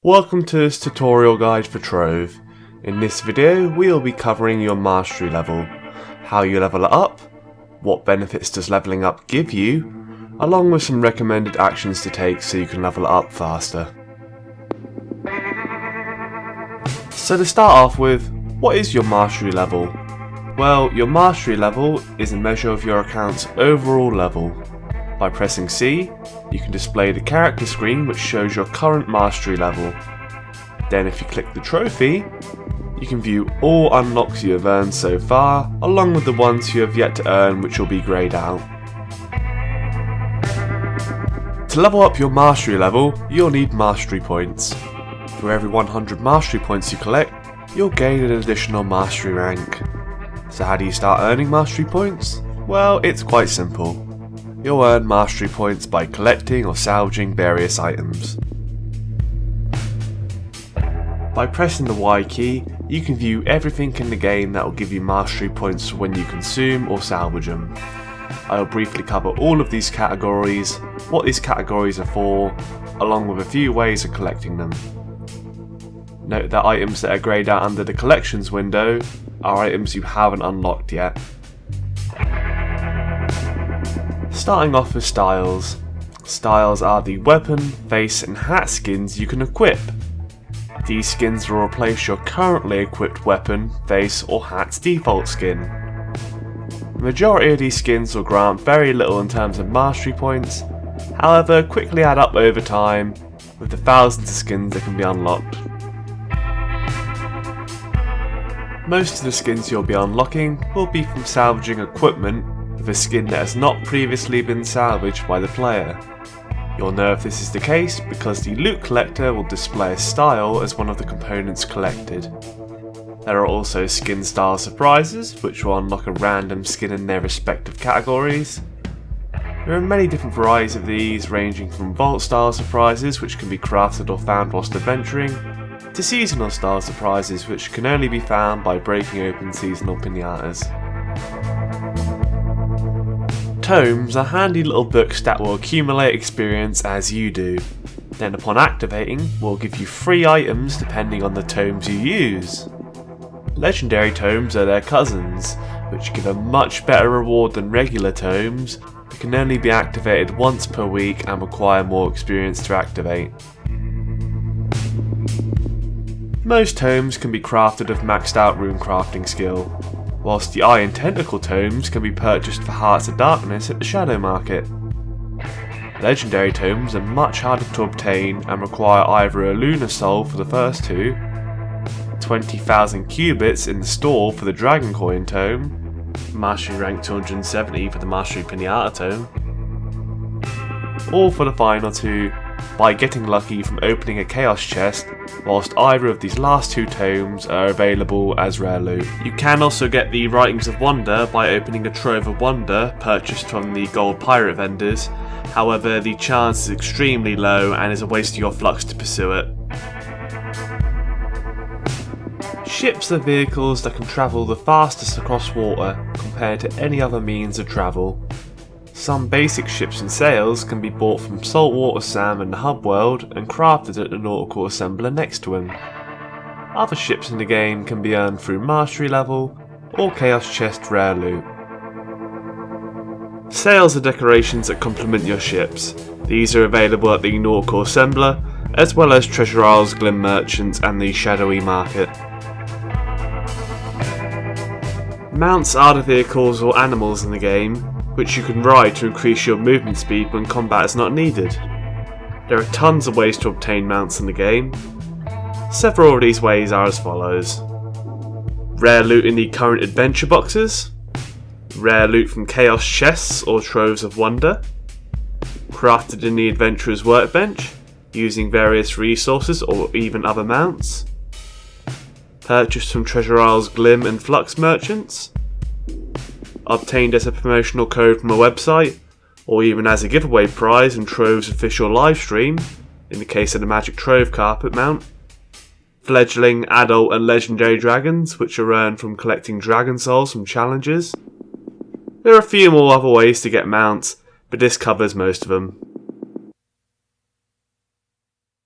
Welcome to this tutorial guide for Trove. In this video we will be covering your mastery level, how you level it up, what benefits does leveling up give you, along with some recommended actions to take so you can level it up faster. So to start off with, what is your mastery level? Well, your mastery level is a measure of your account's overall level. By pressing C, you can display the character screen which shows your current mastery level. Then if you click the trophy, you can view all unlocks you have earned so far, along with the ones you have yet to earn which will be greyed out. To level up your mastery level, you'll need mastery points. For every 100 mastery points you collect, you'll gain an additional mastery rank. So how do you start earning mastery points? Well, it's quite simple. You'll earn mastery points by collecting or salvaging various items. By pressing the Y key, you can view everything in the game that will give you mastery points when you consume or salvage them. I will briefly cover all of these categories, what these categories are for, along with a few ways of collecting them. Note that items that are greyed out under the collections window are items you haven't unlocked yet. Starting off with styles. Styles are the weapon, face and hat skins you can equip. These skins will replace your currently equipped weapon, face or hat's default skin. The majority of these skins will grant very little in terms of mastery points, however quickly add up over time with the thousands of skins that can be unlocked. Most of the skins you'll be unlocking will be from salvaging equipment with a skin that has not previously been salvaged by the player. You'll know if this is the case because the loot collector will display a style as one of the components collected. There are also skin style surprises which will unlock a random skin in their respective categories. There are many different varieties of these, ranging from vault style surprises which can be crafted or found whilst adventuring, to seasonal style surprises which can only be found by breaking open seasonal pinatas. Tomes are handy little books that will accumulate experience as you do. Then upon activating, will give you free items depending on the tomes you use. Legendary tomes are their cousins, which give a much better reward than regular tomes, but can only be activated once per week and require more experience to activate. Most tomes can be crafted with maxed out rune crafting skill, whilst the Eye and Tentacle tomes can be purchased for Hearts of Darkness at the Shadow Market. Legendary tomes are much harder to obtain and require either a Lunar Soul for the first two, 20,000 cubits in the store for the Dragon Coin tome, Mastery rank 270 for the Mastery Pinata tome, or for the final two, by getting lucky from opening a Chaos chest, whilst either of these last two tomes are available as rare loot. You can also get the Writings of Wonder by opening a Trove of Wonder purchased from the gold pirate vendors, however the chance is extremely low and is a waste of your flux to pursue it. Ships are vehicles that can travel the fastest across water compared to any other means of travel. Some basic ships and sails can be bought from Saltwater Sam in the hub world and crafted at the nautical assembler next to him. Other ships in the game can be earned through mastery level or chaos chest rare loot. Sails are decorations that complement your ships. These are available at the nautical assembler as well as Treasure Isle's Glim Merchants and the Shadowy Market. Mounts are the vehicles or animals in the game which you can ride to increase your movement speed when combat is not needed. There are tons of ways to obtain mounts in the game. Several of these ways are as follows. Rare loot in the current adventure boxes, rare loot from chaos chests or troves of wonder, crafted in the adventurer's workbench using various resources or even other mounts, purchased from Treasure Isle's Glim and Flux merchants, obtained as a promotional code from a website, or even as a giveaway prize in Trove's official livestream, in the case of the Magic Trove carpet mount, fledgling, adult and legendary dragons which are earned from collecting dragon souls from challenges. There are a few more other ways to get mounts, but this covers most of them.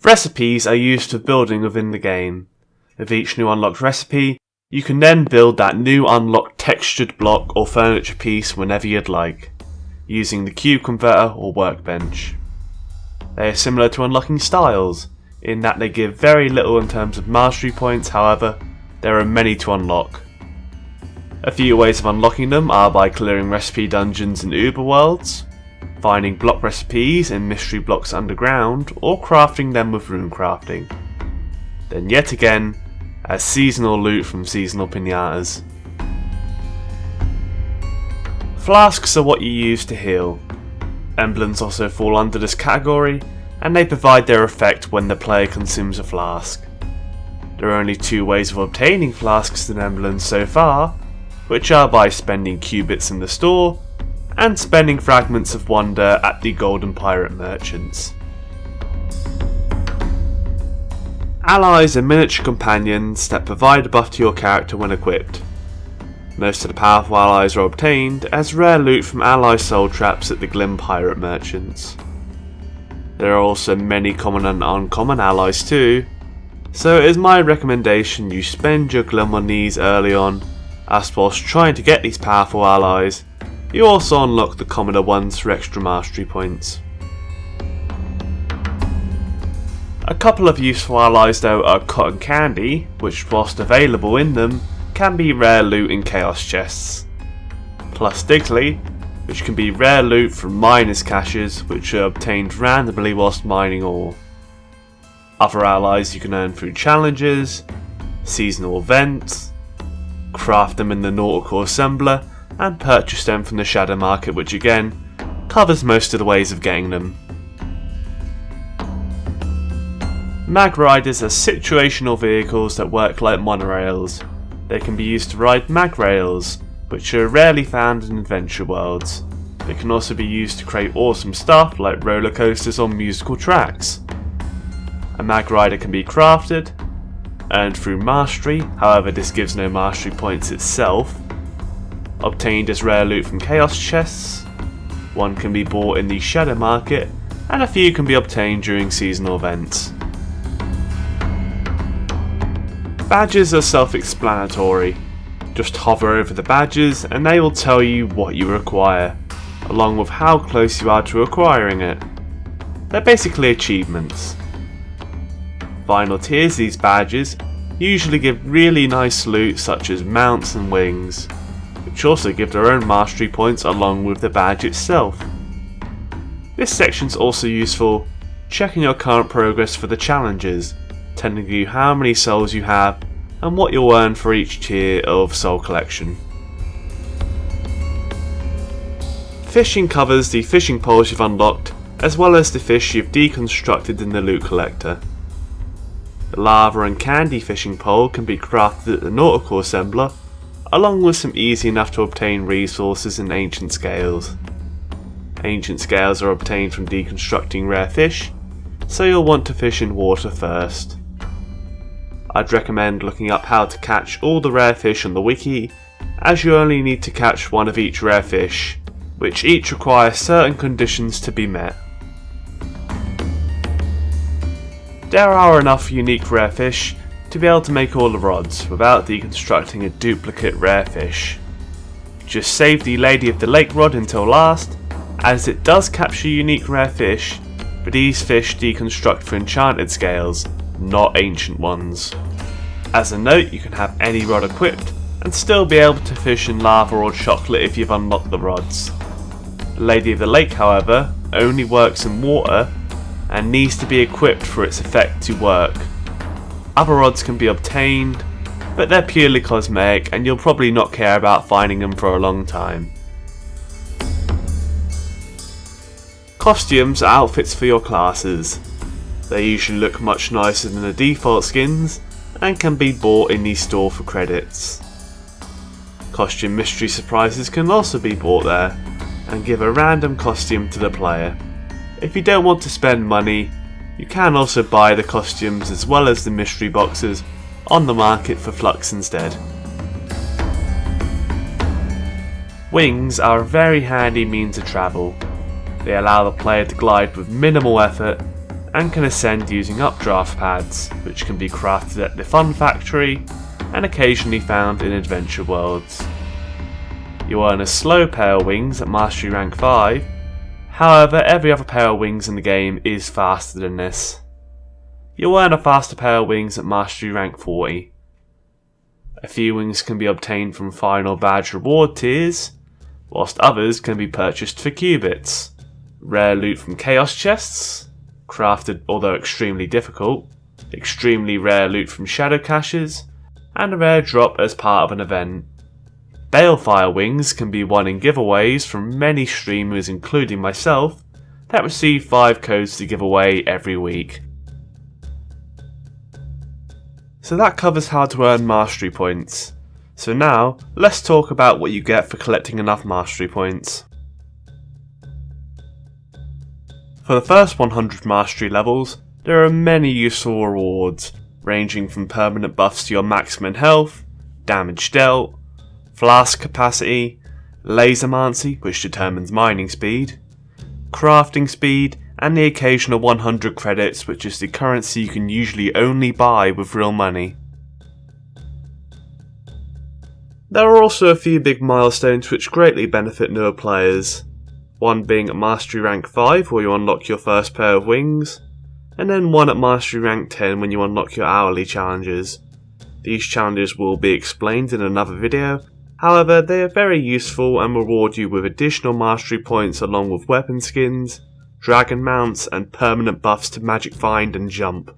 Recipes are used for building within the game. With each new unlocked recipe, you can then build that new unlocked textured block or furniture piece whenever you'd like, using the cube converter or workbench. They are similar to unlocking styles, in that they give very little in terms of mastery points. However, there are many to unlock. A few ways of unlocking them are by clearing recipe dungeons in Uber worlds, finding block recipes in mystery blocks underground, or crafting them with rune crafting. Then yet again, as seasonal loot from seasonal pinatas. Flasks are what you use to heal. Emblems also fall under this category, and they provide their effect when the player consumes a flask. There are only two ways of obtaining flasks and emblems so far, which are by spending qubits in the store, and spending fragments of wonder at the golden pirate merchants. Allies are miniature companions that provide a buff to your character when equipped. Most of the powerful allies are obtained as rare loot from ally soul traps at the Glim pirate merchants. There are also many common and uncommon allies too, so it is my recommendation you spend your Glim on these early on, as whilst trying to get these powerful allies, you also unlock the commoner ones for extra mastery points. A couple of useful allies though are cotton candy, which whilst available in them, can be rare loot in chaos chests. Plus Digley, which can be rare loot from miners' caches, which are obtained randomly whilst mining ore. Other allies you can earn through challenges, seasonal events, craft them in the nautical assembler, and purchase them from the shadow market, which again covers most of the ways of getting them. Mag Riders are situational vehicles that work like monorails. They can be used to ride mag rails, which are rarely found in adventure worlds. They can also be used to create awesome stuff like roller coasters on musical tracks. A mag rider can be crafted, earned through mastery, however this gives no mastery points itself, obtained as rare loot from chaos chests, one can be bought in the shadow market, and a few can be obtained during seasonal events. Badges are self-explanatory. Just hover over the badges and they will tell you what you require, along with how close you are to acquiring it. They're basically achievements. Final tiers of these badges usually give really nice loot such as mounts and wings, which also give their own mastery points along with the badge itself. This section's also useful checking your current progress for the challenges, telling you how many souls you have and what you'll earn for each tier of soul collection. Fishing covers the fishing poles you've unlocked as well as the fish you've deconstructed in the loot collector. The lava and candy fishing pole can be crafted at the nautical assembler, along with some easy enough to obtain resources in ancient scales. Ancient scales are obtained from deconstructing rare fish, so you'll want to fish in water first. I'd recommend looking up how to catch all the rare fish on the wiki, as you only need to catch one of each rare fish, which each require certain conditions to be met. There are enough unique rare fish to be able to make all the rods without deconstructing a duplicate rare fish. Just save the Lady of the Lake rod until last, as it does capture unique rare fish, but these fish deconstruct for enchanted scales, not ancient ones. As a note, you can have any rod equipped and still be able to fish in lava or chocolate if you've unlocked the rods. Lady of the Lake, however, only works in water and needs to be equipped for its effect to work. Other rods can be obtained, but they're purely cosmetic and you'll probably not care about finding them for a long time. Costumes are outfits for your classes. They usually look much nicer than the default skins and can be bought in the store for credits. Costume mystery surprises can also be bought there and give a random costume to the player. If you don't want to spend money, you can also buy the costumes as well as the mystery boxes on the market for flux instead. Wings are a very handy means of travel. They allow the player to glide with minimal effort and can ascend using updraft pads, which can be crafted at the Fun Factory and occasionally found in Adventure Worlds. You earn a slow pair of wings at Mastery Rank 5, however every other pair of wings in the game is faster than this. You'll earn a faster pair of wings at Mastery Rank 40. A few wings can be obtained from final badge reward tiers, whilst others can be purchased for qubits, rare loot from chaos chests, crafted although extremely difficult, extremely rare loot from shadow caches, and a rare drop as part of an event. Balefire wings can be won in giveaways from many streamers including myself that receive 5 codes to give away every week. So that covers how to earn mastery points. So now, let's talk about what you get for collecting enough mastery points. For the first 100 mastery levels, there are many useful rewards, ranging from permanent buffs to your maximum health, damage dealt, flask capacity, lasermancy, which determines mining speed, crafting speed, and the occasional 100 credits, which is the currency you can usually only buy with real money. There are also a few big milestones which greatly benefit newer players, one being at Mastery Rank 5 where you unlock your first pair of wings, and then one at Mastery Rank 10 when you unlock your hourly challenges. These challenges will be explained in another video, however they are very useful and reward you with additional mastery points along with weapon skins, dragon mounts, and permanent buffs to magic find and jump.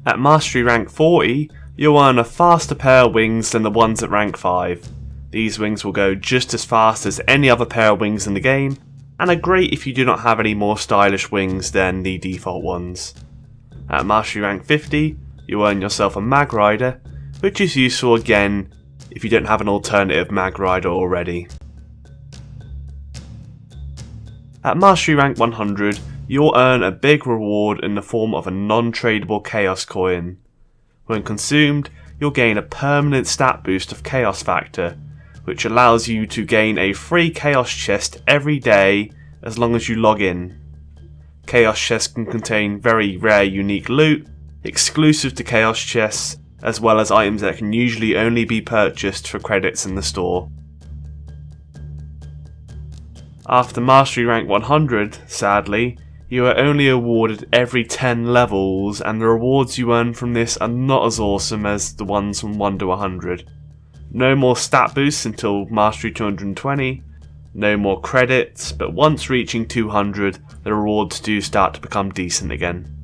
At Mastery Rank 40, you'll earn a faster pair of wings than the ones at Rank 5. These wings will go just as fast as any other pair of wings in the game, and are great if you do not have any more stylish wings than the default ones. At Mastery Rank 50, you'll earn yourself a Mag Rider, which is useful again if you don't have an alternative Mag Rider already. At Mastery Rank 100, you'll earn a big reward in the form of a non-tradable Chaos Coin. When consumed, you'll gain a permanent stat boost of Chaos Factor, which allows you to gain a free Chaos Chest every day as long as you log in. Chaos Chests can contain very rare unique loot, exclusive to Chaos Chests, as well as items that can usually only be purchased for credits in the store. After Mastery Rank 100, sadly, you are only awarded every 10 levels, and the rewards you earn from this are not as awesome as the ones from 1 to 100. No more stat boosts until Mastery 220, no more credits, but once reaching 200, the rewards do start to become decent again.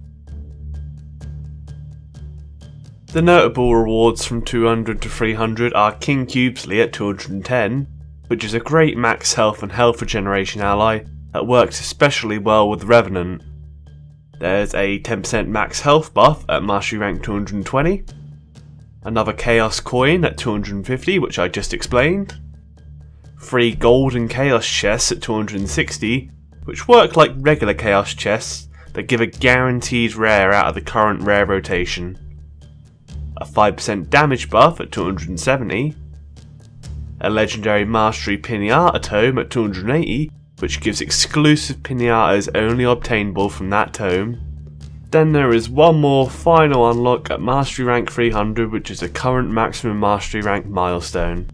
The notable rewards from 200 to 300 are King Cubesley at 210, which is a great max health and health regeneration ally that works especially well with Revenant. There's a 10% max health buff at Mastery Rank 220, another Chaos Coin at 250, which I just explained, 3 golden Chaos Chests at 260, which work like regular Chaos Chests but give a guaranteed rare out of the current rare rotation, a 5% damage buff at 270, a legendary Mastery Pinata Tome at 280, which gives exclusive pinatas only obtainable from that tome. Then there is one more final unlock at Mastery Rank 300, which is a current maximum Mastery Rank milestone.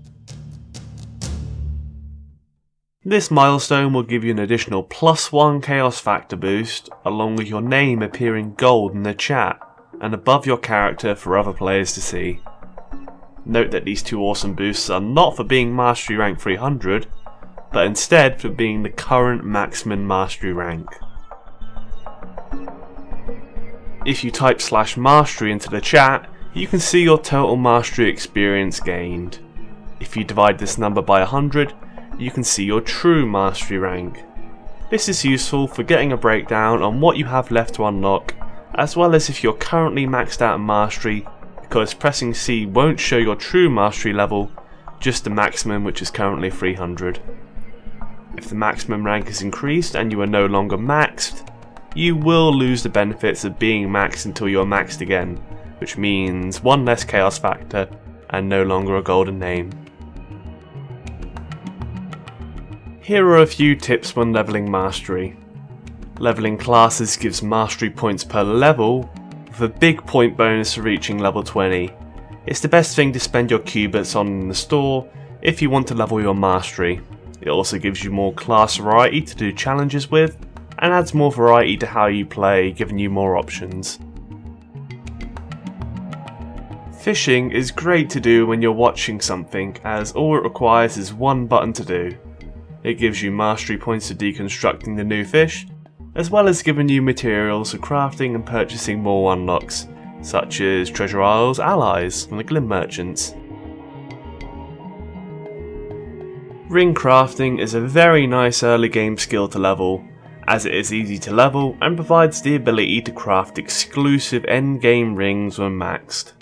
This milestone will give you an additional +1 Chaos Factor boost, along with your name appearing gold in the chat and above your character for other players to see. Note that these two awesome boosts are not for being Mastery Rank 300, but instead for being the current maximum Mastery rank. If you type /mastery into the chat, you can see your total mastery experience gained. If you divide this number by 100, you can see your true mastery rank. This is useful for getting a breakdown on what you have left to unlock, as well as if you're currently maxed out in mastery, because pressing C won't show your true mastery level, just the maximum, which is currently 300. If the maximum rank is increased and you are no longer maxed, you will lose the benefits of being maxed until you are maxed again, which means one less chaos factor and no longer a golden name. Here are a few tips when leveling mastery. Leveling classes gives mastery points per level, with a big point bonus for reaching level 20. It's the best thing to spend your Q-bits on in the store if you want to level your mastery. It also gives you more class variety to do challenges with, and adds more variety to how you play, giving you more options. Fishing is great to do when you're watching something, as all it requires is one button to do. It gives you mastery points for deconstructing the new fish, as well as giving you materials for crafting and purchasing more unlocks, such as Treasure Isle's allies from the Glim merchants. Ring crafting is a very nice early game skill to level, as it is easy to level and provides the ability to craft exclusive end game rings when maxed.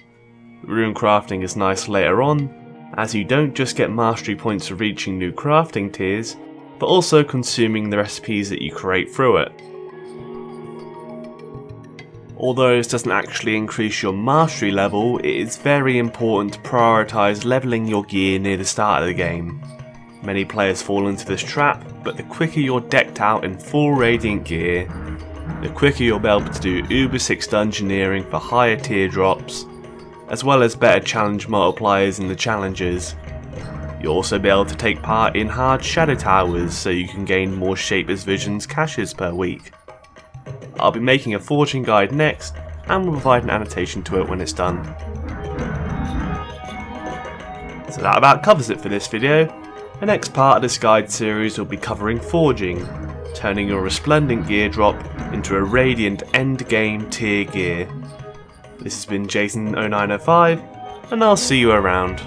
Rune crafting is nice later on, as you don't just get mastery points for reaching new crafting tiers, but also consuming the recipes that you create through it. Although this doesn't actually increase your mastery level, it is very important to prioritise levelling your gear near the start of the game. Many players fall into this trap, but the quicker you're decked out in full radiant gear, the quicker you'll be able to do Uber 6 dungeoneering for higher tier drops, as well as better challenge multipliers in the challenges. You'll also be able to take part in hard shadow towers so you can gain more Shapeless Visions caches per week. I'll be making a forging guide next, and will provide an annotation to it when it's done. So that about covers it for this video. The next part of this guide series will be covering forging, turning your resplendent gear drop into a radiant end game tier gear. This has been Jason0905, and I'll see you around.